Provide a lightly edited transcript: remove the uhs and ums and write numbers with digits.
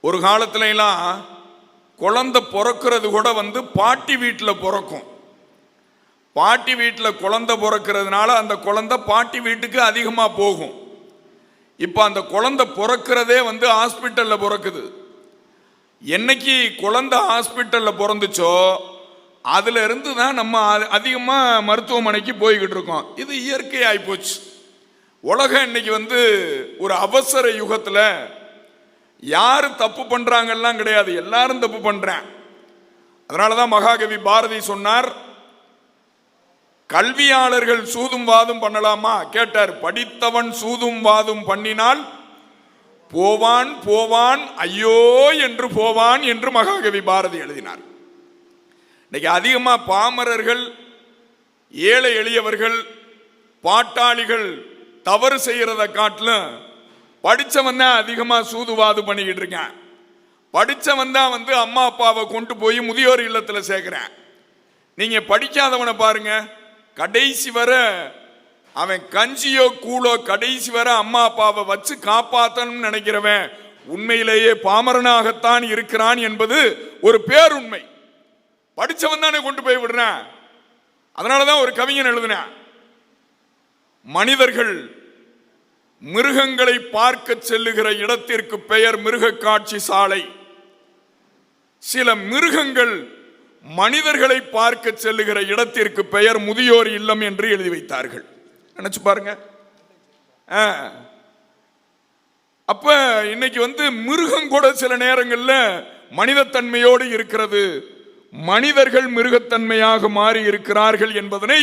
ஒரு காலத்துல எல்லாம் குழந்தை பிறக்கிறது கூட பாட்டி வீட்டில் பிறக்கும். பாட்டி வீட்டில் குழந்தை பிறக்கிறதுனால அந்த குழந்தை பாட்டி வீட்டுக்கு அதிகமாக போகும். இப்போ அந்த குழந்தை பிறக்கிறதே ஹாஸ்பிட்டலில் பிறக்குது. என்னைக்கு குழந்தை ஹாஸ்பிட்டலில் பிறந்துச்சோ அதுல இருந்து தான் நம்ம அதிகமாக மருத்துவமனைக்கு போய்கிட்டு இருக்கோம். இது இயற்கை ஆயிப்போச்சு. உலகம் இன்னைக்கு ஒரு அவசர யுகத்தில் யாரு தப்பு பண்றாங்கலாம் கிடையாது, எல்லாரும் தப்பு பண்றாங்க. அதனாலதான் மகாகவி பாரதி சொன்னார், கல்வியாளர்கள் சூதும் வாதும் பண்ணலாமா கேட்டார். படித்தவன் சூதும் வாதும் பண்ணினால் போவான் போவான் ஐயோ என்று போவான் என்று மகாகவி பாரதி எழுதினார். இன்னைக்கு அதிகமா பாமரர்கள், ஏழை எளியவர்கள், பாட்டாளிகள் தவறு செய்யறத காட்டிலும் படிச்சவன் தான் அதிகமா சூதுவாது பண்ணிக்கிட்டு இருக்கேன். படிச்சவன் தான் அம்மா அப்பாவை கொண்டு போய் முதியோர் இல்லத்துல சேர்க்கிறேன். நீங்க படிக்காதவனை பாருங்க, கடைசி வர அவன் கஞ்சியோ கூழோ கடைசி வர அம்மா அப்பாவை வச்சு காப்பாத்தணும்னு நினைக்கிறவன் உண்மையிலேயே பாமரனாகத்தான் இருக்கிறான் என்பது ஒரு பேருண்மை. படிச்சவன் தானே கொண்டு போய் விடுறேன். அதனாலதான் ஒரு கவிஞன் எழுதினான், மனிதர்கள் மிருகங்களை பார்க்க செல்லுகிற இடத்திற்கு பெயர் மிருக காட்சி சாலை. சில மிருகங்கள் மனிதர்களை பார்க்க செல்லுகிற இடத்திற்கு பெயர் முதியோர் இல்லம் என்று எழுதி வைத்தார்கள். நினைச்சு பாருங்க. அப்ப இன்னைக்கு மிருகம் கூட சில நேரங்கள்ல மனிதத்தன்மையோடு இருக்கிறது. மனிதர்கள் மிருகத்தன்மையாக மாறி இருக்கிறார்கள் என்பதனை